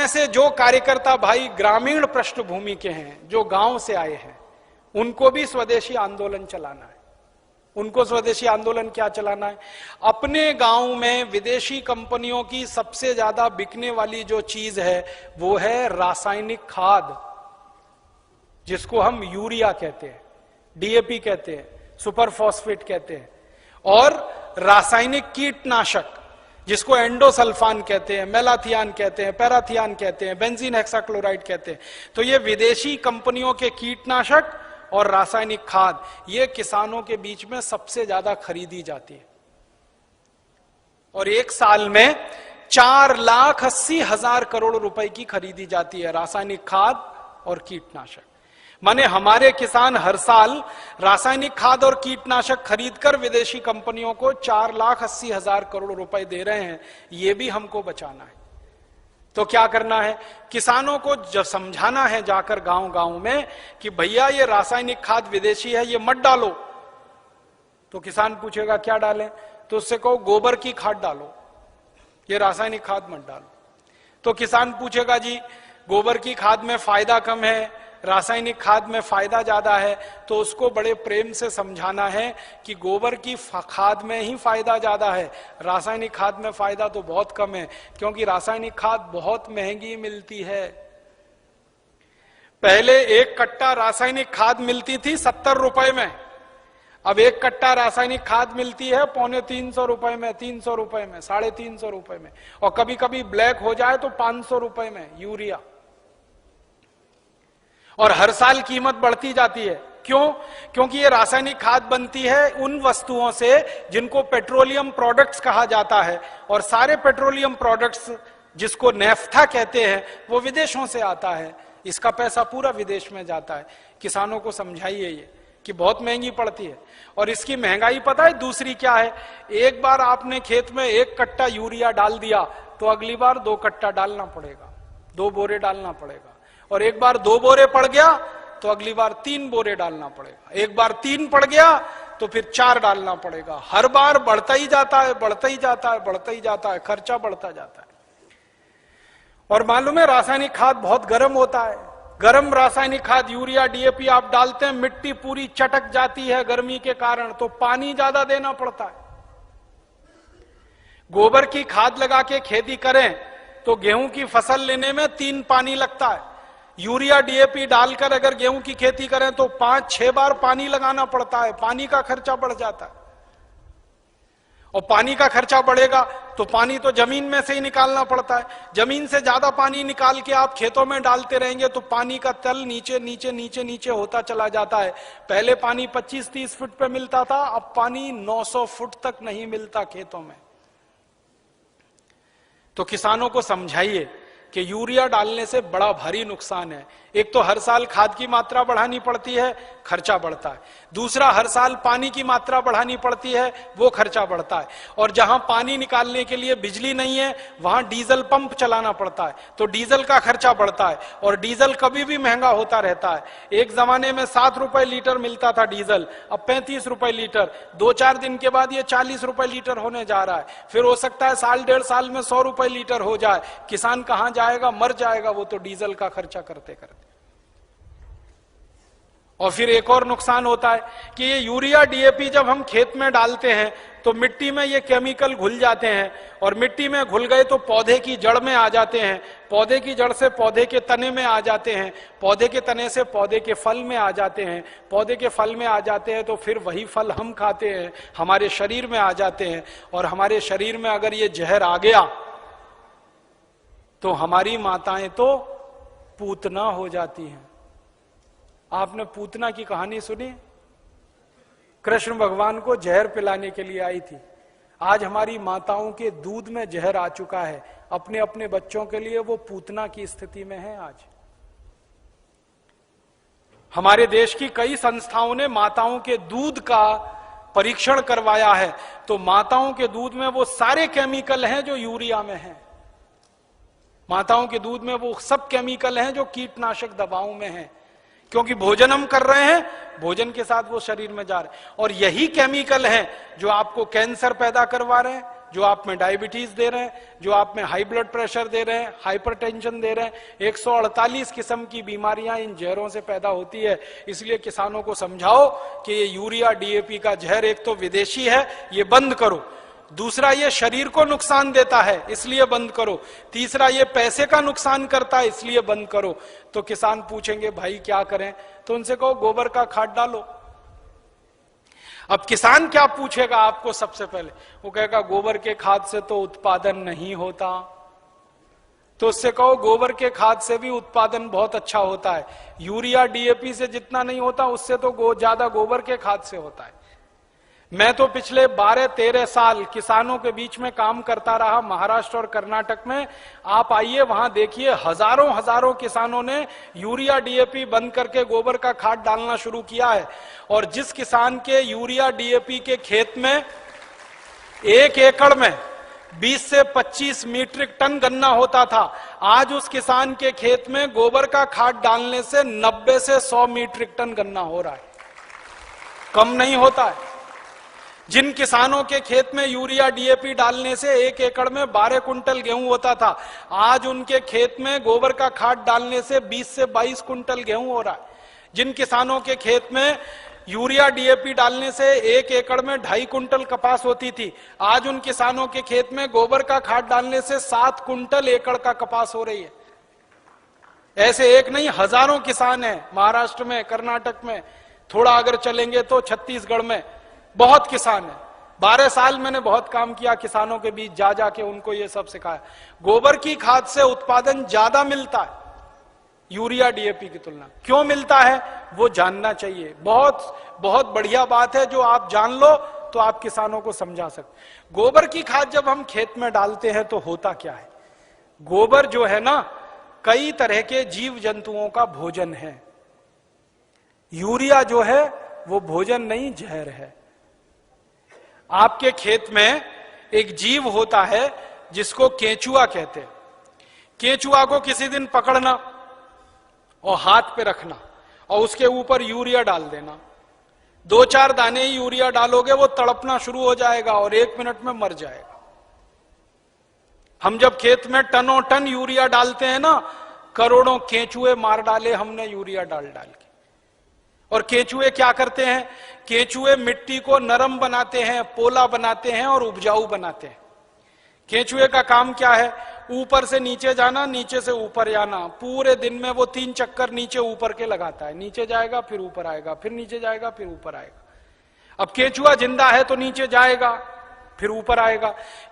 से जो कार्यकर्ता भाई ग्रामीण पृष्ठभूमि के हैं, जो गांव से आए हैं, उनको भी स्वदेशी आंदोलन चलाना है। उनको स्वदेशी आंदोलन क्या चलाना है? अपने गांव में विदेशी कंपनियों की सबसे ज्यादा बिकने वाली जो चीज है वो है रासायनिक खाद, जिसको हम यूरिया कहते हैं, डीएपी कहते हैं, सुपर फॉस्फेट कहते हैं, और रासायनिक कीटनाशक जिसको एंडोसल्फान कहते हैं, मेलाथियान कहते हैं, पैराथियान कहते हैं, बेंजीन हेक्साक्लोराइड कहते हैं। तो ये विदेशी कंपनियों के कीटनाशक और रासायनिक खाद ये किसानों के बीच में सबसे ज्यादा खरीदी जाती है। और एक साल में 4,80,000 करोड़ रुपए की खरीदी जाती है रासायनिक खाद और कीटनाशक। माने हमारे किसान हर साल रासायनिक खाद और कीटनाशक खरीदकर विदेशी कंपनियों को 4,80,000 करोड़ रुपए दे रहे हैं। ये भी हमको बचाना है। तो क्या करना है? किसानों को जब समझाना है जाकर गांव गांव में कि भैया ये रासायनिक खाद विदेशी है, ये मत डालो। तो किसान पूछेगा क्या डालें? तो उससे कहो गोबर की खाद डालो, ये रासायनिक खाद मत डालो। तो किसान पूछेगा जी गोबर की खाद में फायदा कम है, रासायनिक खाद में फायदा ज्यादा है। तो उसको बड़े प्रेम से समझाना है कि गोबर की खाद में ही फायदा ज्यादा है, रासायनिक खाद में फायदा तो बहुत कम है, क्योंकि रासायनिक खाद बहुत महंगी मिलती है। पहले एक कट्टा रासायनिक खाद मिलती थी 70 रुपए में, अब एक कट्टा रासायनिक खाद मिलती है 350 रुपए में, 300 रुपए में, 350 रुपए में, और कभी कभी ब्लैक हो जाए तो 500 रुपए में यूरिया। और हर साल कीमत बढ़ती जाती है। क्यों? क्योंकि ये रासायनिक खाद बनती है उन वस्तुओं से जिनको पेट्रोलियम प्रोडक्ट्स कहा जाता है, और सारे पेट्रोलियम प्रोडक्ट्स जिसको नेफ्था कहते हैं वो विदेशों से आता है। इसका पैसा पूरा विदेश में जाता है। किसानों को समझाइए ये कि बहुत महंगी पड़ती है। और इसकी महंगाई पता है दूसरी क्या है? एक बार आपने खेत में 1 कट्टा यूरिया डाल दिया तो अगली बार 2 कट्टा डालना पड़ेगा, 2 बोरे डालना पड़ेगा। और एक बार 2 बोरे पड़ गया तो अगली बार 3 बोरे डालना पड़ेगा। एक बार 3 पड़ गया तो फिर 4 डालना पड़ेगा। हर बार बढ़ता ही जाता है, बढ़ता ही जाता है, बढ़ता ही जाता है, खर्चा बढ़ता जाता है। और मालूम है रासायनिक खाद बहुत गर्म होता है। गर्म रासायनिक खाद यूरिया डीएपी आप डालते हैं, मिट्टी पूरी चटक जाती है गर्मी के कारण, तो पानी ज्यादा देना पड़ता है। गोबर की खाद लगा के खेती करें तो गेहूं की फसल लेने में 3 पानी लगता है। यूरिया डीएपी डालकर अगर गेहूं की खेती करें तो 5-6 बार पानी लगाना पड़ता है। पानी का खर्चा बढ़ जाता है, और पानी का खर्चा बढ़ेगा तो पानी तो जमीन में से ही निकालना पड़ता है। जमीन से ज्यादा पानी निकाल के आप खेतों में डालते रहेंगे तो पानी का तल नीचे नीचे नीचे नीचे होता चला जाता है। पहले पानी 25-30 फुट पे मिलता था, अब पानी 900 फुट तक नहीं मिलता खेतों में। तो किसानों को समझाइए कि यूरिया डालने से बड़ा भारी नुकसान है। एक तो हर साल खाद की मात्रा बढ़ानी पड़ती है, खर्चा बढ़ता है। दूसरा, हर साल पानी की मात्रा बढ़ानी पड़ती है, वो खर्चा बढ़ता है। और जहां पानी निकालने के लिए बिजली नहीं है वहां डीजल पंप चलाना पड़ता है, तो डीजल का खर्चा बढ़ता है। और डीजल कभी भी महंगा होता रहता है। एक जमाने में 7 रुपए लीटर मिलता था डीजल, अब 35 रुपए लीटर। 2-4 दिन के बाद ये 40 रुपए लीटर होने जा रहा है। फिर हो सकता है 1.5 साल में 100 रुपए लीटर हो जाए। किसान कहां जाएगा? मर जाएगा वो तो डीजल का खर्चा करते करते। और फिर एक और नुकसान होता है कि ये यूरिया डीएपी जब हम खेत में डालते हैं तो मिट्टी में ये केमिकल घुल जाते हैं, और मिट्टी में घुल गए तो पौधे की जड़ में आ जाते हैं, पौधे की जड़ से पौधे के तने में आ जाते हैं, पौधे के तने से पौधे के फल में आ जाते हैं, पौधे के फल में आ जाते हैं तो फिर वही फल हम खाते हैं, हमारे शरीर में आ जाते हैं। और हमारे शरीर में अगर ये जहर आ गया तो हमारी माताएं तो पूतना हो जाती हैं। आपने पूतना की कहानी सुनी? कृष्ण भगवान को जहर पिलाने के लिए आई थी। आज हमारी माताओं के दूध में जहर आ चुका है, अपने अपने बच्चों के लिए वो पूतना की स्थिति में है। आज हमारे देश की कई संस्थाओं ने माताओं के दूध का परीक्षण करवाया है, तो माताओं के दूध में वो सारे केमिकल हैं जो यूरिया में हैं। माताओं के दूध में वो सब केमिकल हैं जो कीटनाशक दवाओं में हैं, क्योंकि भोजन हम कर रहे हैं, भोजन के साथ वो शरीर में जा रहे हैं। और यही केमिकल हैं जो आपको कैंसर पैदा करवा रहे हैं, जो आप में डायबिटीज दे रहे हैं, जो आप में हाई ब्लड प्रेशर दे रहे हैं, हाइपरटेंशन दे रहे हैं। 148 किस्म की बीमारियां इन जहरों से पैदा होती है। इसलिए किसानों को समझाओ कि ये यूरिया डीएपी का जहर एक तो विदेशी है, ये बंद करो। दूसरा, ये शरीर को नुकसान देता है, इसलिए बंद करो। तीसरा, ये पैसे का नुकसान करता है, इसलिए बंद करो। तो किसान पूछेंगे भाई क्या करें? तो उनसे कहो गोबर का खाद डालो। अब किसान क्या पूछेगा आपको? सबसे पहले वो कहेगा गोबर के खाद से तो उत्पादन नहीं होता। तो उससे कहो गोबर के खाद से भी उत्पादन बहुत अच्छा होता है। यूरिया डीएपी से जितना नहीं होता उससे तो ज्यादा गोबर के खाद से होता है। मैं तो पिछले 12-13 साल किसानों के बीच में काम करता रहा, महाराष्ट्र और कर्नाटक में। आप आइए वहां देखिए, हजारों हजारों किसानों ने यूरिया डीएपी बंद करके गोबर का खाद डालना शुरू किया है। और जिस किसान के यूरिया डीएपी के खेत में 1 एकड़ में 20 से 25 मीट्रिक टन गन्ना होता था, आज उस किसान के खेत में गोबर का खाद डालने से 90 से 100 मीट्रिक टन गन्ना हो रहा है, कम नहीं होता है। जिन किसानों के खेत में यूरिया डीएपी डालने से 1 एकड़ में 12 कुंटल गेहूं होता था, आज उनके खेत में गोबर का खाद डालने से 20 से 22 कुंटल गेहूं हो रहा है। जिन किसानों के खेत में यूरिया डीएपी डालने से 1 एकड़ में 2.5 कुंटल कपास होती थी, आज उन किसानों के खेत में गोबर का खाद डालने से 7 कुंटल एकड़ का कपास हो रही है। ऐसे एक नहीं, हजारों किसान हैं महाराष्ट्र में, कर्नाटक में, थोड़ा अगर चलेंगे तो छत्तीसगढ़ में बहुत किसान है। 12 साल मैंने बहुत काम किया किसानों के बीच, जा जाके उनको ये सब सिखाया। गोबर की खाद से उत्पादन ज्यादा मिलता है यूरिया डीएपी की तुलना। क्यों मिलता है वो जानना चाहिए। बहुत बहुत बढ़िया बात है, जो आप जान लो तो आप किसानों को समझा सकते। गोबर की खाद जब हम खेत में डालते हैं तो होता क्या है? गोबर जो है ना, कई तरह के जीव जंतुओं का भोजन है। यूरिया जो है वो भोजन नहीं, जहर है। आपके खेत में एक जीव होता है जिसको केंचुआ कहते हैं। केंचुआ को किसी दिन पकड़ना और हाथ पे रखना और उसके ऊपर यूरिया डाल देना। 2-4 दाने ही यूरिया डालोगे, वो तड़पना शुरू हो जाएगा और 1 मिनट में मर जाएगा। हम जब खेत में टनों टन यूरिया डालते हैं ना, करोड़ों केंचुए मार डाले हमने यूरिया डाल डाल के। और केंचुए क्या करते हैं? केंचुए मिट्टी को नरम बनाते हैं, पोला बनाते हैं और उपजाऊ बनाते हैं। केंचुए का काम क्या है? ऊपर से नीचे जाना, नीचे से ऊपर जाना। पूरे दिन में वो 3 चक्कर नीचे ऊपर के लगाता है। नीचे जाएगा फिर ऊपर आएगा, फिर नीचे जाएगा फिर ऊपर आएगा। अब केंचुआ जिंदा है तो नीचे जाएगा फिर ऊपर आएगा।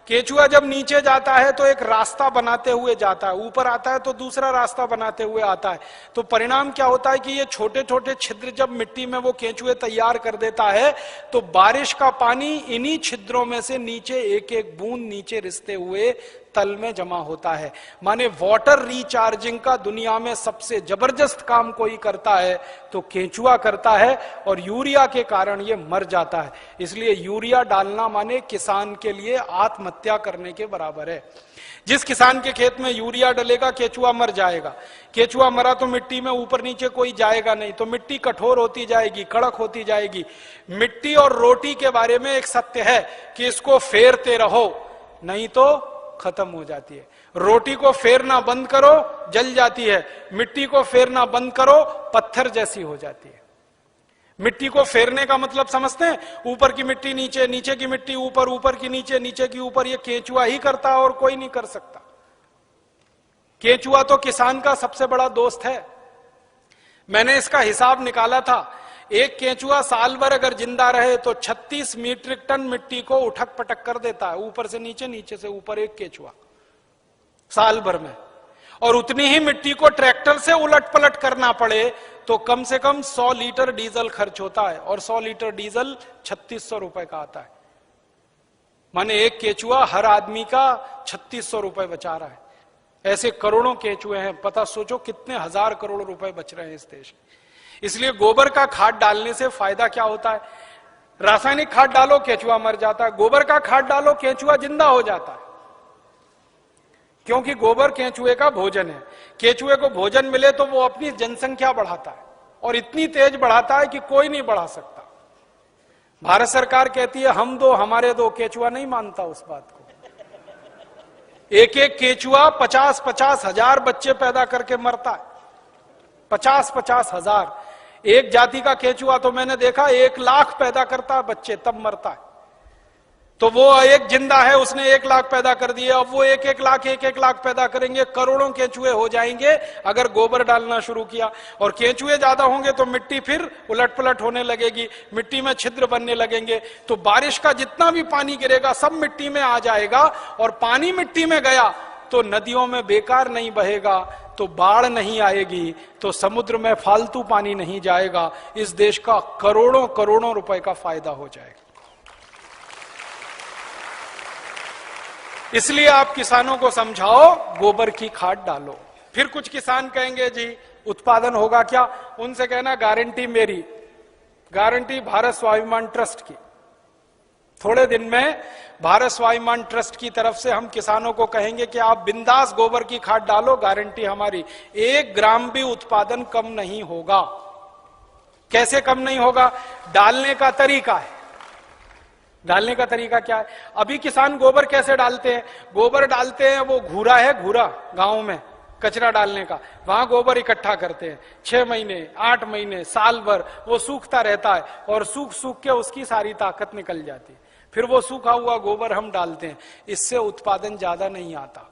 केंचुआ जब नीचे जाता है तो एक रास्ता बनाते हुए जाता है, ऊपर आता है तो दूसरा रास्ता बनाते हुए आता है। तो परिणाम क्या होता है कि ये छोटे छोटे छिद्र जब मिट्टी में वो केंचुए तैयार कर देता है तो बारिश का पानी इन्हीं छिद्रों में से नीचे एक एक बूंद नीचे रिसते हुए तल में जमा होता है। माने वाटर रिचार्जिंग का दुनिया में सबसे जबरदस्त काम कोई करता है तो केंचुआ करता है, और यूरिया के कारण ये मर जाता है। इसलिए यूरिया डालना माने किसान के लिए आत्महत्या करने के बराबर है। जिस किसान के खेत में यूरिया डलेगा केंचुआ मर जाएगा। केंचुआ मरा तो मिट्टी में ऊपर नीचे कोई जाएगा नहीं, तो मिट्टी कठोर होती जाएगी, कड़क होती जाएगी। मिट्टी और रोटी के बारे में एक सत्य है कि इसको फेरते रहो नहीं तो खत्म हो जाती है। रोटी को फेरना बंद करो जल जाती है, मिट्टी को फेरना बंद करो पत्थर जैसी हो जाती है। मिट्टी को फेरने का मतलब समझते हैं? ऊपर की मिट्टी नीचे, नीचे की मिट्टी ऊपर, ऊपर की नीचे, नीचे की ऊपर। ये केंचुआ ही करता है और कोई नहीं कर सकता। केंचुआ तो किसान का सबसे बड़ा दोस्त है। मैंने इसका हिसाब निकाला था, एक केंचुआ साल भर अगर जिंदा रहे तो 36 मीट्रिक टन मिट्टी को उठक पटक कर देता है, ऊपर से नीचे, नीचे से ऊपर, एक केंचुआ साल भर में। और उतनी ही मिट्टी को ट्रैक्टर से उलट पलट करना पड़े तो कम से कम 100 लीटर डीजल खर्च होता है, और 100 लीटर डीजल 3600 रुपए का आता है। माने एक केंचुआ हर आदमी का 3600 रुपए बचा रहा है। ऐसे करोड़ों केंचुए हैं, पता सोचो कितने हजार करोड़ रुपए बच रहे हैं इस देश में। इसलिए गोबर का खाद डालने से फायदा क्या होता है? रासायनिक खाद डालो केंचुआ मर जाता है, गोबर का खाद डालो केंचुआ जिंदा हो जाता है। क्योंकि गोबर केंचुए का भोजन है। केंचुए को भोजन मिले तो वो अपनी जनसंख्या बढ़ाता है, और इतनी तेज बढ़ाता है कि कोई नहीं बढ़ा सकता। भारत सरकार कहती है हम दो हमारे दो, केंचुआ नहीं मानता उस बात को। एक एक केचुआ 50-50 हजार बच्चे पैदा करके मरता है। 50-50 हजार। एक जाति का केचुआ तो मैंने देखा 1 लाख पैदा करता है बच्चे, तब मरता है। तो वो एक जिंदा है, उसने 1 लाख पैदा कर दिए, अब वो 1-1 लाख पैदा करेंगे, करोड़ों केंचुए हो जाएंगे अगर गोबर डालना शुरू किया। और केंचुए ज्यादा होंगे तो मिट्टी फिर उलट पलट होने लगेगी, मिट्टी में छिद्र बनने लगेंगे, तो बारिश का जितना भी पानी गिरेगा सब मिट्टी में आ जाएगा। और पानी मिट्टी में गया तो नदियों में बेकार नहीं बहेगा, तो बाढ़ नहीं आएगी, तो समुद्र में फालतू पानी नहीं जाएगा। इस देश का करोड़ों करोड़ों रुपए का फायदा हो जाएगा। इसलिए आप किसानों को समझाओ गोबर की खाद डालो। फिर कुछ किसान कहेंगे जी उत्पादन होगा क्या? उनसे कहना गारंटी मेरी, गारंटी भारत स्वाभिमान ट्रस्ट की। थोड़े दिन में भारत स्वाभिमान ट्रस्ट की तरफ से हम किसानों को कहेंगे कि आप बिंदास गोबर की खाद डालो, गारंटी हमारी, 1 ग्राम भी उत्पादन कम नहीं होगा। कैसे कम नहीं होगा? डालने का तरीका है। डालने का तरीका क्या है? अभी किसान गोबर कैसे डालते हैं? गोबर डालते हैं, वो घूरा है, घूरा गांव में कचरा डालने का, वहां गोबर इकट्ठा करते हैं। 6 महीने 8 महीने साल भर वो सूखता रहता है और सूख सूख के उसकी सारी ताकत निकल जाती है। फिर वो सूखा हुआ गोबर हम डालते हैं, इससे उत्पादन ज्यादा नहीं आता।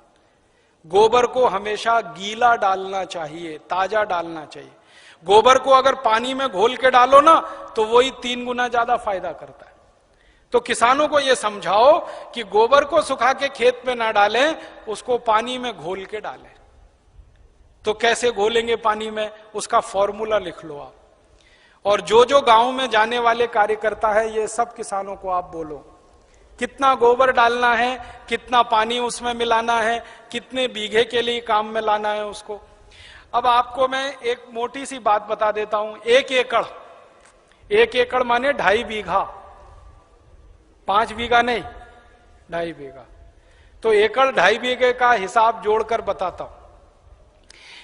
गोबर को हमेशा गीला डालना चाहिए, ताजा डालना चाहिए। गोबर को अगर पानी में घोल के डालो ना तो वही 3 गुना ज्यादा फायदा करता है। तो किसानों को यह समझाओ कि गोबर को सुखा के खेत में ना डालें, उसको पानी में घोल के डालें। तो कैसे घोलेंगे पानी में? उसका फॉर्मूला लिख लो आप। और जो जो गांव में जाने वाले कार्यकर्ता है, ये सब किसानों को आप बोलो कितना गोबर डालना है, कितना पानी उसमें मिलाना है, कितने बीघे के लिए काम में लाना है उसको। अब आपको मैं एक मोटी सी बात बता देता हूं। 1 एकड़, 1 एकड़ माने 2.5 बीघा, 5 बीघा नहीं, 2.5 बीघा। तो एकड़ 2.5 बीघे का हिसाब जोड़कर बताता हूं।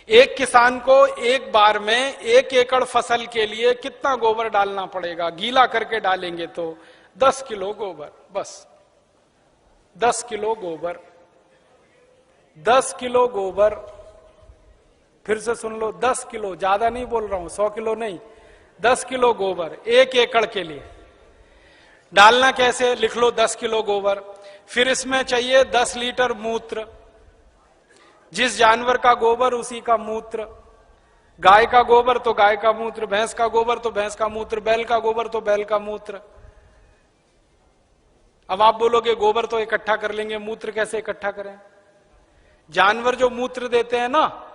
एक किसान को एक बार में 1 एकड़ फसल के लिए कितना गोबर डालना पड़ेगा? गीला करके डालेंगे तो 10 किलो गोबर, बस 10 किलो गोबर, 10 किलो गोबर। फिर से सुन लो, 10 किलो, ज्यादा नहीं बोल रहा हूं, 100 किलो नहीं, 10 किलो गोबर 1 एकड़ के लिए। डालना कैसे? लिख लो 10 किलो गोबर। फिर इसमें चाहिए 10 लीटर मूत्र, जिस जानवर का गोबर उसी का मूत्र। गाय का गोबर तो गाय का मूत्र, भैंस का गोबर तो भैंस का मूत्र, बैल का गोबर तो बैल का मूत्र। अब आप बोलोगे गोबर तो इकट्ठा कर लेंगे, मूत्र कैसे इकट्ठा करें? जानवर जो मूत्र देते हैं ना,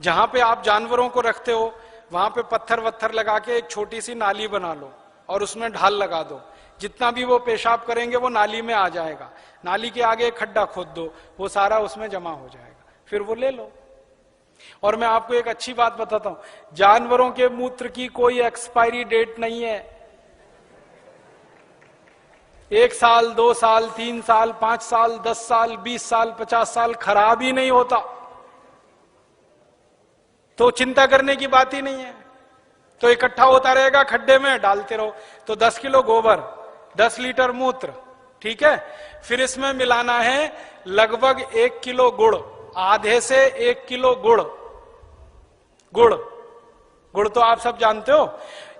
जहां पे आप जानवरों को रखते हो वहां पे पत्थर वत्थर लगा के एक छोटी सी नाली बना लो और उसमें ढाल लगा दो। जितना भी वो पेशाब करेंगे वो नाली में आ जाएगा। नाली के आगे एक खड्डा खोद दो, वो सारा उसमें जमा हो जाएगा, फिर वो ले लो। और मैं आपको एक अच्छी बात बताता हूं, जानवरों के मूत्र की कोई एक्सपायरी डेट नहीं है। 1 साल, 2 साल, 3 साल, 5 साल, 10 साल, 20 साल, 50 साल खराब ही नहीं होता। तो चिंता करने की बात ही नहीं है। तो इकट्ठा होता रहेगा, खड्डे में डालते रहो। तो 10 किलो गोबर, 10 लीटर मूत्र, ठीक है। फिर इसमें मिलाना है लगभग 1 किलो गुड़, आधे से 1 किलो गुड़। गुड़, गुड़ तो आप सब जानते हो।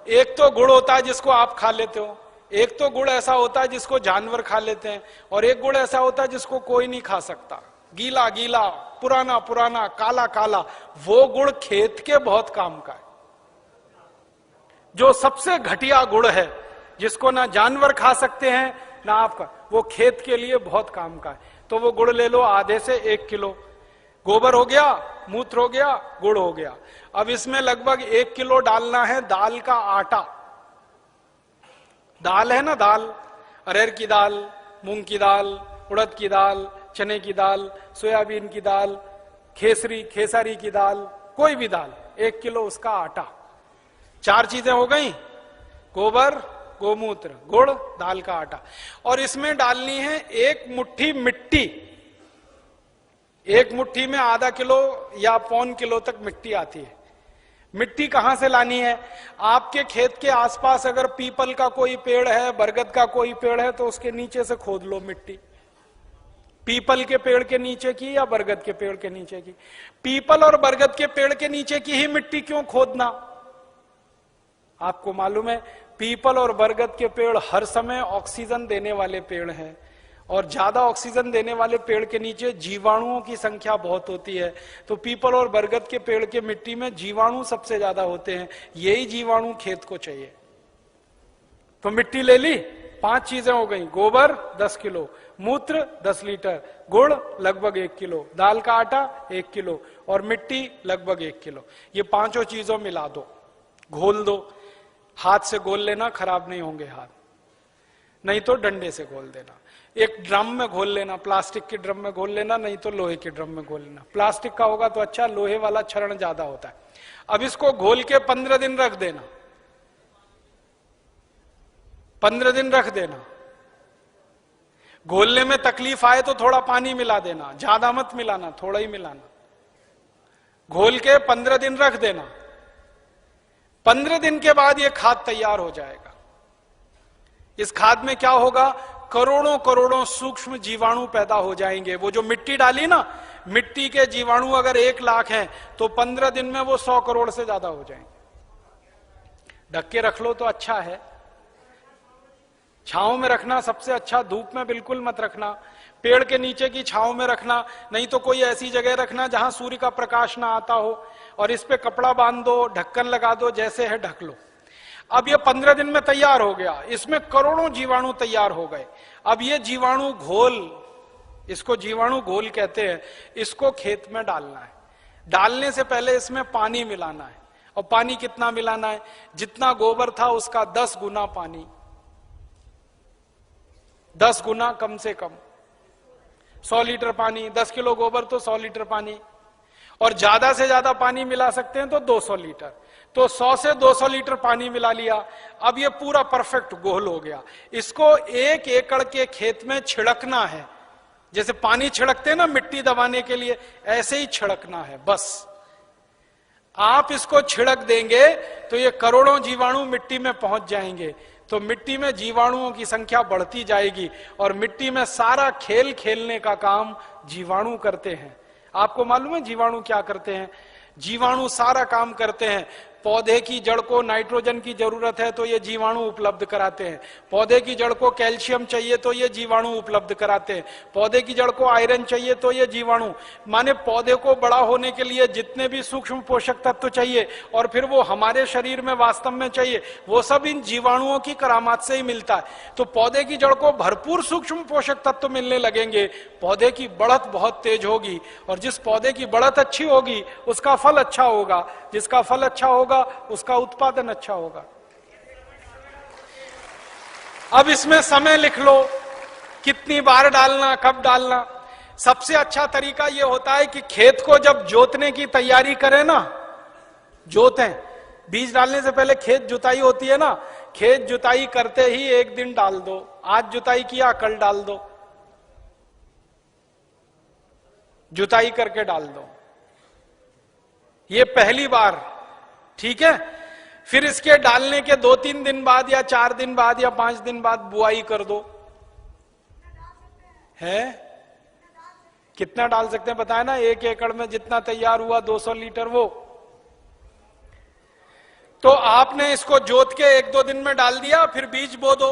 एक तो गुड़ होता है जिसको आप खा लेते हो, एक तो गुड़ ऐसा होता है जिसको जानवर खा लेते हैं, और एक गुड़ ऐसा होता है जिसको कोई नहीं खा सकता, गीला गीला, पुराना पुराना, काला काला। वो गुड़ खेत के बहुत काम का है। जो सबसे घटिया गुड़ है, जिसको ना जानवर खा सकते हैं ना आपका, वो खेत के लिए बहुत काम का है। तो वो गुड़ ले लो, आधे से 1 किलो। गोबर हो गया, मूत्र हो गया, गुड़ हो गया। अब इसमें लगभग 1 किलो डालना है दाल का आटा। दाल है ना, दाल, अरहर की दाल, मूंग की दाल, उड़द की दाल, चने की दाल, सोयाबीन की दाल, खेसारी की दाल, कोई भी दाल, 1 किलो उसका आटा। 4 चीजें हो गई, गोबर, गोमूत्र, गुड़, दाल का आटा। और इसमें डालनी है 1 मुट्ठी मिट्टी। 1 मुट्ठी में आधा किलो या 1.25 किलो तक मिट्टी आती है। मिट्टी कहां से लानी है? आपके खेत के आसपास अगर पीपल का कोई पेड़ है, बरगद का कोई पेड़ है, तो उसके नीचे से खोद लो मिट्टी। पीपल के पेड़ के नीचे की या बरगद के पेड़ के नीचे की? पीपल और बरगद के पेड़ के नीचे की ही मिट्टी क्यों खोदना? आपको मालूम है पीपल और बरगद के पेड़ हर समय ऑक्सीजन देने वाले पेड़ हैं, और ज्यादा ऑक्सीजन देने वाले पेड़ के नीचे जीवाणुओं की संख्या बहुत होती है। तो पीपल और बरगद के पेड़ के मिट्टी में जीवाणु सबसे ज्यादा होते हैं, यही जीवाणु खेत को चाहिए। तो मिट्टी ले ली, 5 चीजें हो गई, गोबर 10 किलो, मूत्र 10 लीटर, गुड़ लगभग 1 किलो, दाल का आटा 1 किलो और मिट्टी लगभग 1 किलो। ये 5 चीजों मिला दो, घोल दो। हाथ से घोल लेना, खराब नहीं होंगे हाथ, नहीं तो डंडे से घोल देना। एक ड्रम में घोल लेना, प्लास्टिक के ड्रम में घोल लेना, नहीं तो लोहे के ड्रम में घोल लेना। प्लास्टिक का होगा तो अच्छा, लोहे वाला क्षरण ज्यादा होता है। अब इसको घोल के 15 दिन रख देना, 15 दिन रख देना। घोलने में तकलीफ आए तो थोड़ा पानी मिला देना, ज्यादा मत मिलाना, थोड़ा ही मिलाना। घोल के 15 दिन रख देना। 15 दिन के बाद यह खाद तैयार हो जाएगा। इस खाद में क्या होगा, करोड़ों करोड़ों सूक्ष्म जीवाणु पैदा हो जाएंगे। वो जो मिट्टी डाली ना, मिट्टी के जीवाणु अगर 1 लाख हैं तो 15 दिन में वो 100 करोड़ से ज्यादा हो जाएंगे। ढक के रख लो तो अच्छा है, छांव में रखना सबसे अच्छा, धूप में बिल्कुल मत रखना, पेड़ के नीचे की छांव में रखना, नहीं तो कोई ऐसी जगह रखना जहां सूर्य का प्रकाश ना आता हो, और इस पे कपड़ा बांध दो, ढक्कन लगा दो, जैसे है ढक लो। अब ये 15 दिन में तैयार हो गया, इसमें करोड़ों जीवाणु तैयार हो गए। अब ये जीवाणु घोल, इसको जीवाणु घोल कहते हैं, इसको खेत में डालना है। डालने से पहले इसमें पानी मिलाना है, और पानी कितना मिलाना है, जितना गोबर था उसका 10 गुना पानी, 10 गुना कम से कम। 100 लीटर पानी, 10 किलो गोबर तो 100 लीटर पानी, और ज्यादा से ज्यादा पानी मिला सकते हैं तो 200 लीटर। तो 100 से 200 लीटर पानी मिला लिया। अब ये पूरा परफेक्ट घोल हो गया। इसको 1 एकड़ के खेत में छिड़कना है, जैसे पानी छिड़कते हैं ना मिट्टी दबाने के लिए, ऐसे ही छिड़कना है बस। आप इसको छिड़क देंगे तो ये करोड़ों जीवाणु मिट्टी में पहुंच जाएंगे। तो मिट्टी में जीवाणुओं की संख्या बढ़ती जाएगी, और मिट्टी में सारा खेल खेलने का काम जीवाणु करते हैं। आपको मालूम है जीवाणु क्या करते हैं? जीवाणु सारा काम करते हैं। पौधे की जड़ को नाइट्रोजन की जरूरत है तो ये जीवाणु उपलब्ध कराते हैं। पौधे की जड़ को कैल्शियम चाहिए तो ये जीवाणु उपलब्ध कराते हैं। पौधे की जड़ को आयरन चाहिए तो ये जीवाणु, माने पौधे को बड़ा होने के लिए जितने भी सूक्ष्म पोषक तत्व चाहिए और फिर वो हमारे शरीर में वास्तव में चाहिए, वो सब इन जीवाणुओं की करामात से ही मिलता है। तो पौधे की जड़ को भरपूर सूक्ष्म पोषक तत्व मिलने लगेंगे, पौधे की बढ़त बहुत तेज होगी, और जिस पौधे की बढ़त अच्छी होगी उसका फल अच्छा होगा, जिसका फल अच्छा होगा उसका उत्पादन अच्छा होगा। अब इसमें समय लिख लो, कितनी बार डालना, कब डालना। सबसे अच्छा तरीका यह होता है कि खेत को जब जोतने की तैयारी करें ना, जोतें, बीज डालने से पहले खेत जुताई होती है ना, खेत जुताई करते ही 1 दिन डाल दो। आज जुताई किया, कल डाल दो, जुताई करके डाल दो, ये पहली बार, ठीक है। फिर इसके डालने के 2-3 दिन बाद या 4 दिन बाद या 5 दिन बाद बुआई कर दो। है कितना डाल सकते हैं बताए ना? 1 एकड़ में जितना तैयार हुआ 200 लीटर वो। तो आपने इसको जोत के 1-2 दिन में डाल दिया, फिर बीज बो दो।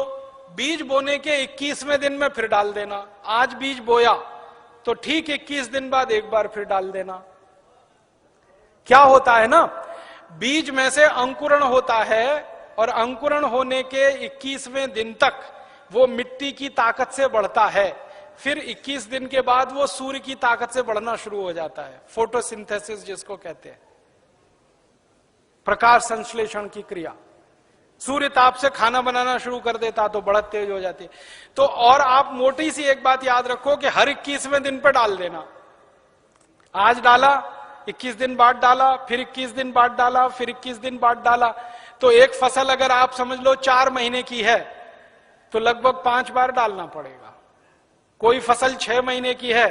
बीज बोने के 21वें दिन में फिर डाल देना। आज बीज बोया तो ठीक 21 दिन बाद एक बार फिर डाल देना। क्या होता है ना, बीज में से अंकुरण होता है, और अंकुरण होने के 21वें दिन तक वो मिट्टी की ताकत से बढ़ता है। फिर 21 दिन के बाद वो सूर्य की ताकत से बढ़ना शुरू हो जाता है, फोटोसिंथेसिस जिसको कहते हैं, प्रकाश संश्लेषण की क्रिया। सूर्य ताप से खाना बनाना शुरू कर देता तो बढ़त तेज हो जाती। तो और आप मोटी सी एक बात याद रखो कि हर 21वें दिन पर डाल देना। आज डाला, 21 दिन बाद डाला, फिर 21 दिन बाद डाला, फिर 21 दिन बाद डाला। तो एक फसल अगर आप समझ लो 4 महीने की है तो लगभग 5 बार डालना पड़ेगा। कोई फसल 6 महीने की है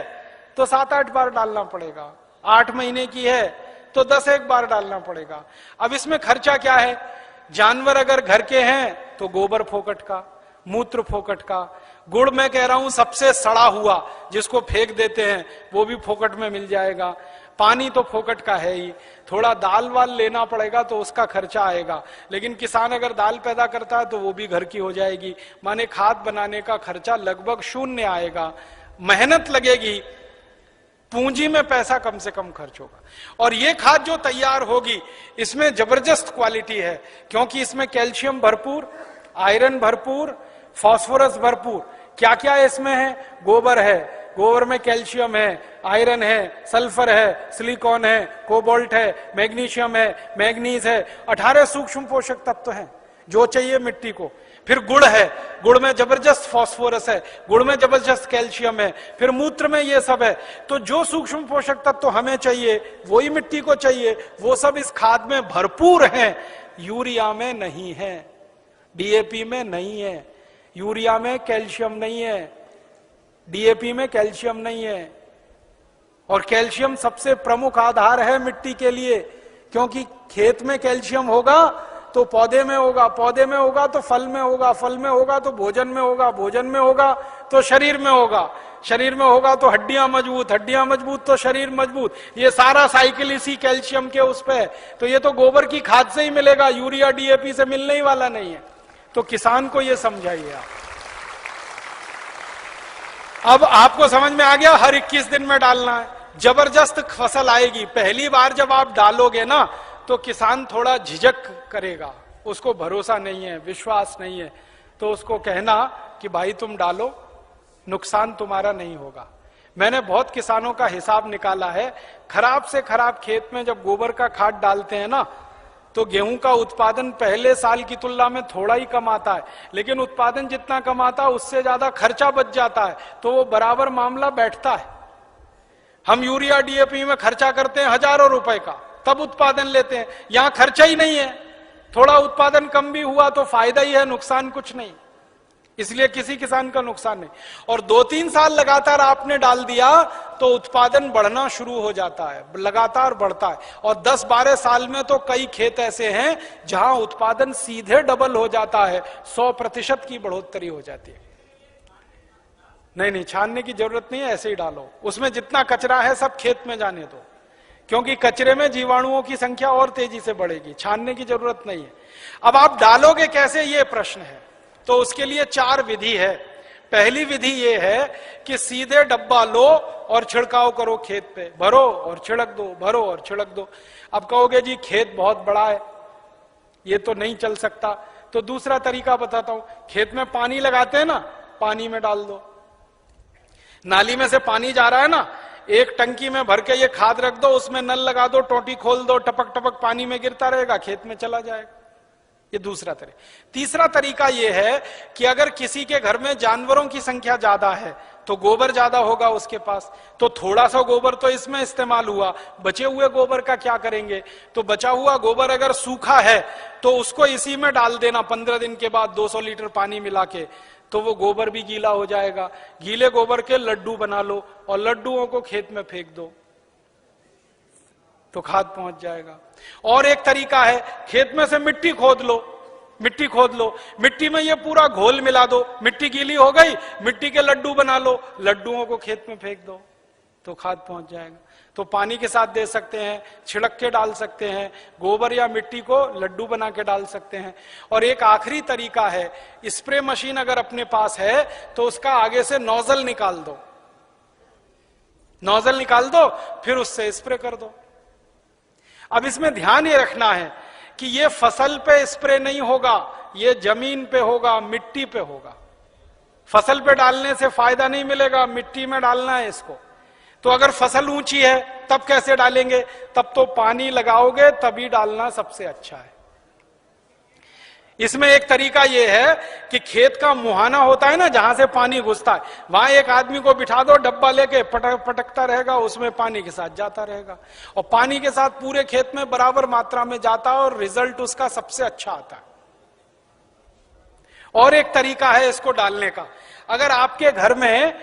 तो 7-8 बार डालना पड़ेगा। 8 महीने की है तो 10-1 बार डालना पड़ेगा। अब इसमें खर्चा क्या है? जानवर अगर घर के हैं तो गोबर फोकट का, मूत्र फोकट का। गुड़ मैं कह रहा हूं सबसे सड़ा हुआ, जिसको फेंक देते हैं, वो भी फोकट में मिल जाएगा। पानी तो फोकट का है ही, थोड़ा दाल वाल लेना पड़ेगा तो उसका खर्चा आएगा, लेकिन किसान अगर दाल पैदा करता है तो वो भी घर की हो जाएगी। माने खाद बनाने का खर्चा लगभग शून्य आएगा, मेहनत लगेगी, पूंजी में पैसा कम से कम खर्च होगा। और ये खाद जो तैयार होगी इसमें जबरदस्त क्वालिटी है, क्योंकि इसमें कैल्शियम भरपूर, आयरन भरपूर, फास्फोरस भरपूर। क्या क्या इसमें है? गोबर है, गोबर में कैल्शियम है, आयरन है, सल्फर है, सिलिकॉन है, कोबाल्ट है, मैग्नीशियम है, मैग्नीज है, 18 सूक्ष्म पोषक तत्व हैं जो चाहिए मिट्टी को। फिर गुड़ है, गुड़ में जबरदस्त फास्फोरस है, गुड़ में जबरदस्त कैल्शियम है, फिर मूत्र में ये सब है। तो जो सूक्ष्म पोषक तत्व हमें चाहिए वही मिट्टी को चाहिए, वो सब इस खाद में भरपूर हैं। यूरिया में नहीं है, डीएपी में नहीं है, यूरिया में कैल्शियम नहीं है, डीएपी में कैल्शियम नहीं है। और कैल्शियम सबसे प्रमुख आधार है मिट्टी के लिए, क्योंकि खेत में कैल्शियम होगा तो पौधे में होगा, पौधे में होगा तो फल में होगा, फल में होगा तो भोजन में होगा, भोजन में होगा तो शरीर में होगा, शरीर में होगा तो हड्डियां मजबूत, हड्डियां मजबूत तो शरीर मजबूत। ये सारा साइकिल इसी कैल्शियम के उस पे है। तो ये तो गोबर की खाद से ही मिलेगा, यूरिया डीएपी से मिलने ही वाला नहीं है। तो किसान को ये समझाइए आप। अब आपको समझ में आ गया, हर 21 दिन में डालना है, जबरदस्त फसल आएगी। पहली बार जब आप डालोगे ना तो किसान थोड़ा झिझक करेगा, उसको भरोसा नहीं है, विश्वास नहीं है, तो उसको कहना कि भाई तुम डालो, नुकसान तुम्हारा नहीं होगा। मैंने बहुत किसानों का हिसाब निकाला है, खराब से खराब खेत में जब गोबर का खाद डालते हैं ना तो गेहूं का उत्पादन पहले साल की तुलना में थोड़ा ही कम आता है, लेकिन उत्पादन जितना कम आता है उससे ज्यादा खर्चा बच जाता है, तो वो बराबर मामला बैठता है। हम यूरिया डीएपी में खर्चा करते हैं हजारों रुपए का, तब उत्पादन लेते हैं। यहां खर्चा ही नहीं है, थोड़ा उत्पादन कम भी हुआ तो फायदा ही है, नुकसान कुछ नहीं, इसलिए किसी किसान का नुकसान नहीं। और 2-3 साल लगातार आपने डाल दिया तो उत्पादन बढ़ना शुरू हो जाता है, लगातार बढ़ता है। और 10-12 साल में तो कई खेत ऐसे हैं जहां उत्पादन सीधे डबल हो जाता है, 100% की बढ़ोतरी हो जाती है। नहीं, छानने की जरूरत नहीं है, ऐसे ही डालो। उसमें जितना कचरा है सब खेत में जाने दो, क्योंकि कचरे में जीवाणुओं की संख्या और तेजी से बढ़ेगी, छानने की जरूरत नहीं है। अब आप डालोगे कैसे, ये प्रश्न है। तो उसके लिए 4 विधि है। पहली विधि ये है कि सीधे डब्बा लो और छिड़काव करो, खेत पे भरो और छिड़क दो, भरो और छिड़क दो। अब कहोगे जी खेत बहुत बड़ा है, ये तो नहीं चल सकता, तो दूसरा तरीका बताता हूं। खेत में पानी लगाते हैं ना, पानी में डाल दो। नाली में से पानी जा रहा है ना, एक टंकी में भर के ये खाद रख दो, उसमें नल लगा दो, टोटी खोल दो, टपक टपक पानी में गिरता रहेगा, खेत में चला जाएगा। ये दूसरा तरीका। तीसरा तरीका ये है कि अगर किसी के घर में जानवरों की संख्या ज्यादा है तो गोबर ज्यादा होगा उसके पास, तो थोड़ा सा गोबर तो इसमें इस्तेमाल हुआ, बचे हुए गोबर का क्या करेंगे? तो बचा हुआ गोबर अगर सूखा है तो उसको इसी में डाल देना 15 दिन के बाद 200 लीटर पानी मिला के, तो वो गोबर भी गीला हो जाएगा। गीले गोबर के लड्डू बना लो और लड्डुओं को खेत में फेंक दो, तो खाद पहुंच जाएगा। और एक तरीका है, खेत में से मिट्टी खोद लो, मिट्टी खोद लो, मिट्टी में ये पूरा घोल मिला दो, मिट्टी गीली हो गई, मिट्टी के लड्डू बना लो, लड्डुओं को खेत में फेंक दो, तो खाद पहुंच जाएगा। तो पानी के साथ दे सकते हैं, छिड़क के डाल सकते हैं, गोबर या मिट्टी को लड्डू बना के डाल सकते हैं। और एक आखिरी तरीका है, स्प्रे मशीन अगर अपने पास है तो उसका आगे से नोजल निकाल दो, नोजल निकाल दो, फिर उससे स्प्रे कर दो। अब इसमें ध्यान ये रखना है कि ये फसल पे स्प्रे नहीं होगा, ये जमीन पे होगा, मिट्टी पे होगा। फसल पे डालने से फायदा नहीं मिलेगा, मिट्टी में डालना है इसको। तो अगर फसल ऊंची है तब कैसे डालेंगे? तब तो पानी लगाओगे तभी डालना सबसे अच्छा है। इसमें एक तरीका यह है कि खेत का मुहाना होता है ना, जहां से पानी घुसता है, वहां एक आदमी को बिठा दो, डब्बा लेके पटकता रहेगा, उसमें पानी के साथ जाता रहेगा, और पानी के साथ पूरे खेत में बराबर मात्रा में जाता है और रिजल्ट उसका सबसे अच्छा आता है। और एक तरीका है इसको डालने का, अगर आपके घर में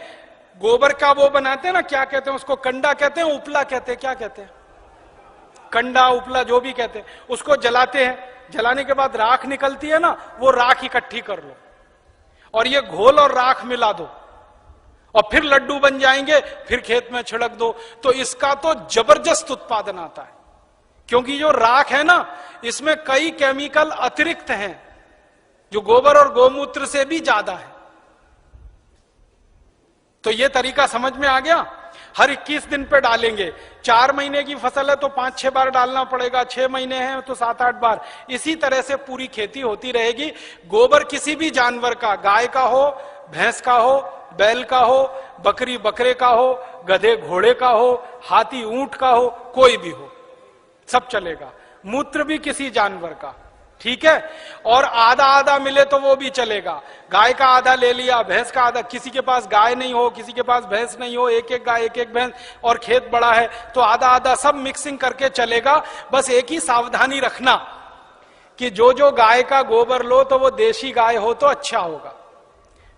गोबर का वो बनाते हैं ना, क्या कहते हैं उसको, कंडा कहते हैं, उपला कहते हैं, क्या कहते हैं, कंडा उपला जो भी कहते हैं, उसको जलाते हैं, जलाने के बाद राख निकलती है ना, वो राख इकट्ठी कर लो और ये घोल और राख मिला दो और फिर लड्डू बन जाएंगे, फिर खेत में छिड़क दो, तो इसका तो जबरदस्त उत्पादन आता है। क्योंकि जो राख है ना, इसमें कई केमिकल अतिरिक्त हैं जो गोबर और गोमूत्र से भी ज्यादा है। तो ये तरीका समझ में आ गया। हर 21 दिन पे डालेंगे। 4 महीने की फसल है तो 5-6 बार डालना पड़ेगा, 6 महीने हैं तो 7-8 बार। इसी तरह से पूरी खेती होती रहेगी। गोबर किसी भी जानवर का, गाय का हो, भैंस का हो, बैल का हो, बकरी बकरे का हो, गधे घोड़े का हो, हाथी ऊंट का हो, कोई भी हो, सब चलेगा। मूत्र भी किसी जानवर का, ठीक है। और आधा आधा मिले तो वो भी चलेगा। गाय का आधा ले लिया, भैंस का आधा, किसी के पास गाय नहीं हो, किसी के पास भैंस नहीं हो, एक एक गाय एक एक भैंस, और खेत बड़ा है तो आधा आधा, सब मिक्सिंग करके चलेगा। बस एक ही सावधानी रखना कि जो जो गाय का गोबर लो तो वो देशी गाय हो तो अच्छा होगा।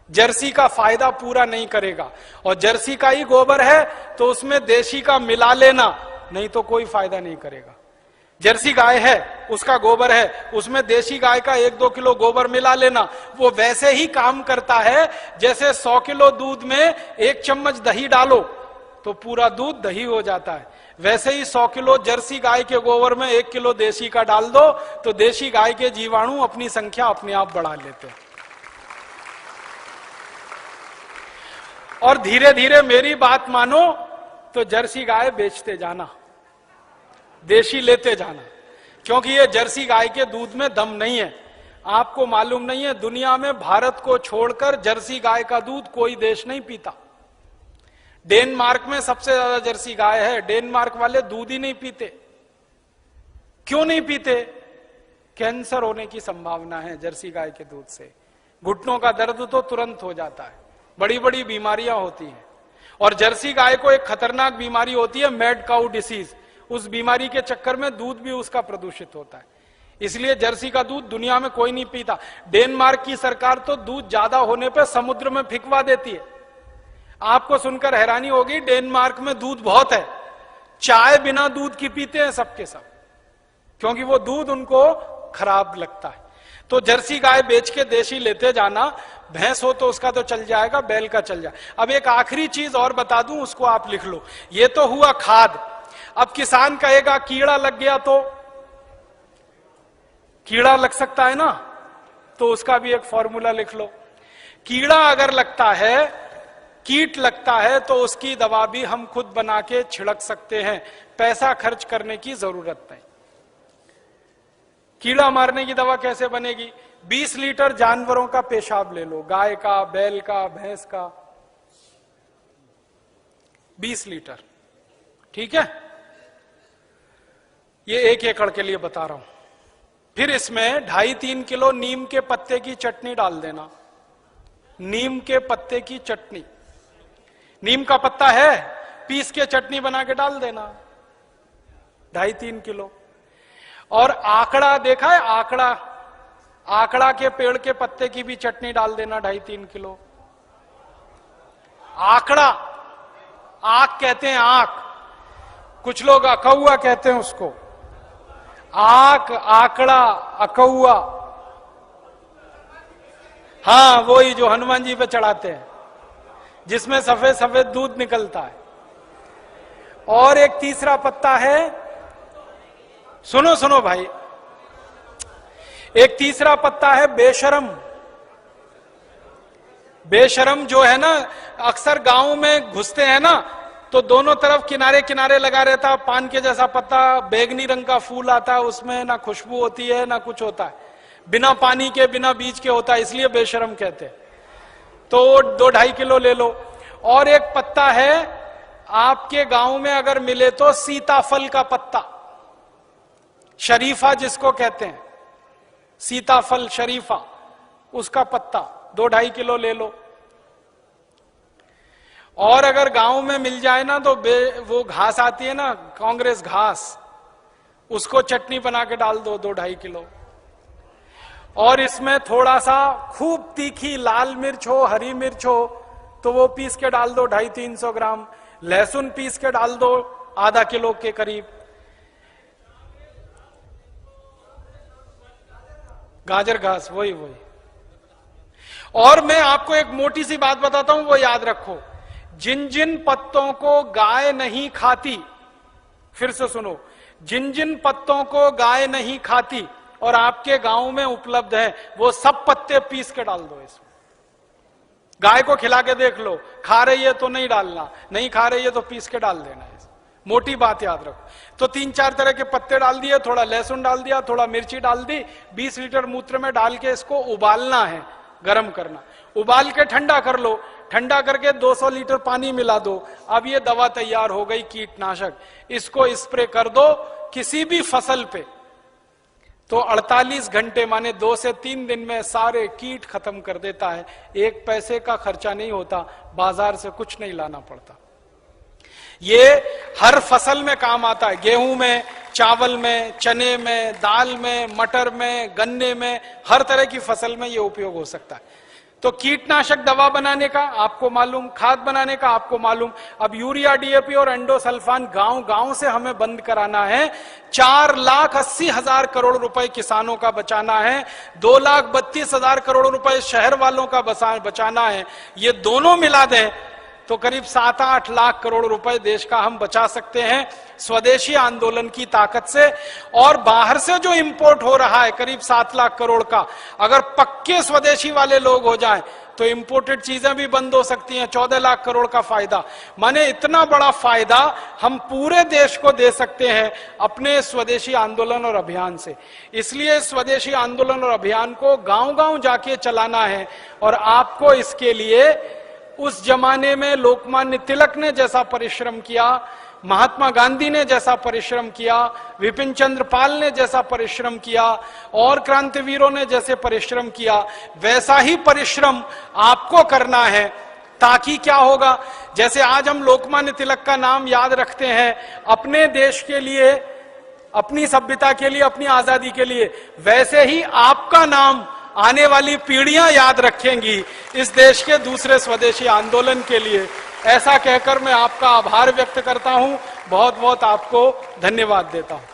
जर्सी का फायदा पूरा नहीं करेगा, और जर्सी का ही गोबर है तो उसमें देशी का मिला लेना, नहीं तो कोई फायदा नहीं करेगा। जर्सी गाय है, उसका गोबर है, उसमें देशी गाय का 1-2 किलो गोबर मिला लेना, वो वैसे ही काम करता है जैसे 100 किलो दूध में 1 चम्मच दही डालो तो पूरा दूध दही हो जाता है। वैसे ही 100 किलो जर्सी गाय के गोबर में 1 किलो देशी का डाल दो तो देशी गाय के जीवाणु अपनी संख्या अपने आप बढ़ा लेते हैं। और धीरे धीरे मेरी बात मानो तो जर्सी गाय बेचते जाना, देशी लेते जाना, क्योंकि ये जर्सी गाय के दूध में दम नहीं है। आपको मालूम नहीं है, दुनिया में भारत को छोड़कर जर्सी गाय का दूध कोई देश नहीं पीता। डेनमार्क में सबसे ज्यादा जर्सी गाय है। डेनमार्क वाले दूध ही नहीं पीते। क्यों नहीं पीते? कैंसर होने की संभावना है जर्सी गाय के दूध से। घुटनों का दर्द तो तुरंत हो जाता है, बड़ी बड़ी बीमारियां होती हैं। और जर्सी गाय को एक खतरनाक बीमारी होती है, मैड काउ डिसीज। उस बीमारी के चक्कर में दूध भी उसका प्रदूषित होता है, इसलिए जर्सी का दूध दुनिया में कोई नहीं पीता। डेनमार्क की सरकार तो दूध ज्यादा होने पर समुद्र में फेंकवा देती है। आपको सुनकर हैरानी होगी, डेनमार्क में दूध बहुत है, चाय बिना दूध की पीते हैं सबके सब, क्योंकि वो दूध उनको खराब लगता है। तो जर्सी गाय बेच के देशी लेते जाना। भैंस हो तो उसका तो चल जाएगा, बैल का चल जाए। अब एक आखिरी चीज और बता दूं, उसको आप लिख लो। ये तो हुआ खाद। अब किसान कहेगा कीड़ा लग गया तो, कीड़ा लग सकता है ना, तो उसका भी एक फॉर्मूला लिख लो। कीड़ा अगर लगता है, कीट लगता है, तो उसकी दवा भी हम खुद बना के छिड़क सकते हैं, पैसा खर्च करने की जरूरत नहीं। कीड़ा मारने की दवा कैसे बनेगी? 20 लीटर जानवरों का पेशाब ले लो, गाय का, बैल का, भैंस का, 20 लीटर, ठीक है। ये 1 एकड़ के लिए बता रहा हूं। फिर इसमें 2.5-3 किलो नीम के पत्ते की चटनी डाल देना। नीम के पत्ते की चटनी, नीम का पत्ता है, पीस के चटनी बना के डाल देना, 2.5-3 किलो। और आकड़ा देखा है? आकड़ा, आकड़ा के पेड़ के पत्ते की भी चटनी डाल देना, 2.5-3 किलो। आकड़ा, आक कहते हैं, आक, कुछ लोग अकौआ कहते हैं उसको। आक, आकड़ा, अकौआ, हाँ वही जो हनुमान जी पे चढ़ाते हैं, जिसमें सफेद सफेद दूध निकलता है। और एक तीसरा पत्ता है, सुनो सुनो भाई, एक तीसरा पत्ता है बेशरम। बेशरम जो है ना, अक्सर गांव में घुसते हैं ना, तो दोनों तरफ किनारे किनारे लगा रहता है, पान के जैसा पत्ता, बैगनी रंग का फूल आता है, उसमें ना खुशबू होती है ना कुछ होता है, बिना पानी के बिना बीज के होता है, इसलिए बेशरम कहते हैं। तो 2-2.5 किलो ले लो। और एक पत्ता है, आपके गांव में अगर मिले तो सीताफल का पत्ता, शरीफा जिसको कहते हैं, सीताफल शरीफा, उसका पत्ता 2-2.5 किलो ले लो। और अगर गांव में मिल जाए ना तो वो घास आती है ना, कांग्रेस घास, उसको चटनी बना के डाल दो, 2-2.5 किलो। और इसमें थोड़ा सा खूब तीखी लाल मिर्च हो, हरी मिर्च हो, तो वो पीस के डाल दो, 250-300 ग्राम। लहसुन पीस के डाल दो, आधा किलो के करीब। गाजर घास, वही वही। और मैं आपको एक मोटी सी बात बताता हूं, वो याद रखो, जिन जिन पत्तों को गाय नहीं खाती, फिर से सुनो, जिन जिन पत्तों को गाय नहीं खाती और आपके गांव में उपलब्ध है, वो सब पत्ते पीस के डाल दो इसमें। गाय को खिला के देख लो, खा रही है तो नहीं डालना, नहीं खा रही है तो पीस के डाल देना है। मोटी बात याद रखो। तो 3-4 तरह के पत्ते डाल दिए, थोड़ा लहसुन डाल दिया, थोड़ा मिर्ची डाल दी, 20 लीटर मूत्र में डाल के इसको उबालना है, गर्म करना, उबाल के ठंडा कर लो, ठंडा करके 200 लीटर पानी मिला दो। अब ये दवा तैयार हो गई, कीटनाशक। इसको स्प्रे कर दो किसी भी फसल पे, तो 48 घंटे माने 2 से 3 दिन में सारे कीट खत्म कर देता है। 1 पैसे का खर्चा नहीं होता, बाजार से कुछ नहीं लाना पड़ता। ये हर फसल में काम आता है, गेहूं में, चावल में, चने में, दाल में, मटर में, गन्ने में, हर तरह की फसल में ये उपयोग हो सकता है। तो कीटनाशक दवा बनाने का आपको मालूम, खाद बनाने का आपको मालूम। अब यूरिया, डीएपी और एंडोसल्फान गांव गांव से हमें बंद कराना है। 4,80,000 करोड़ रुपए किसानों का बचाना है, 2,32,000 करोड़ रुपए शहर वालों का बचाना है। ये दोनों मिला दें तो करीब 7-8 लाख करोड़ रुपए देश का हम बचा सकते हैं स्वदेशी आंदोलन की ताकत से। और बाहर से जो इंपोर्ट हो रहा है करीब 7 लाख करोड़ का, अगर पक्के स्वदेशी वाले लोग हो जाएं तो इंपोर्टेड चीजें भी बंद हो सकती हैं। 14 लाख करोड़ का फायदा, माने इतना बड़ा फायदा हम पूरे देश को दे सकते हैं अपने स्वदेशी आंदोलन और अभियान से। इसलिए स्वदेशी आंदोलन और अभियान को गांव गांव जाके चलाना है। और आपको इसके लिए उस जमाने में लोकमान्य तिलक ने जैसा परिश्रम किया, महात्मा गांधी ने जैसा परिश्रम किया, विपिन चंद्र पाल ने जैसा परिश्रम किया और क्रांतिवीरों ने जैसे परिश्रम किया, वैसा ही परिश्रम आपको करना है। ताकि क्या होगा, जैसे आज हम लोकमान्य तिलक का नाम याद रखते हैं अपने देश के लिए, अपनी सभ्यता के लिए, अपनी आजादी के लिए, वैसे ही आपका नाम आने वाली पीढ़ियां याद रखेंगी इस देश के दूसरे स्वदेशी आंदोलन के लिए। ऐसा कहकर मैं आपका आभार व्यक्त करता हूं, बहुत बहुत आपको धन्यवाद देता हूं।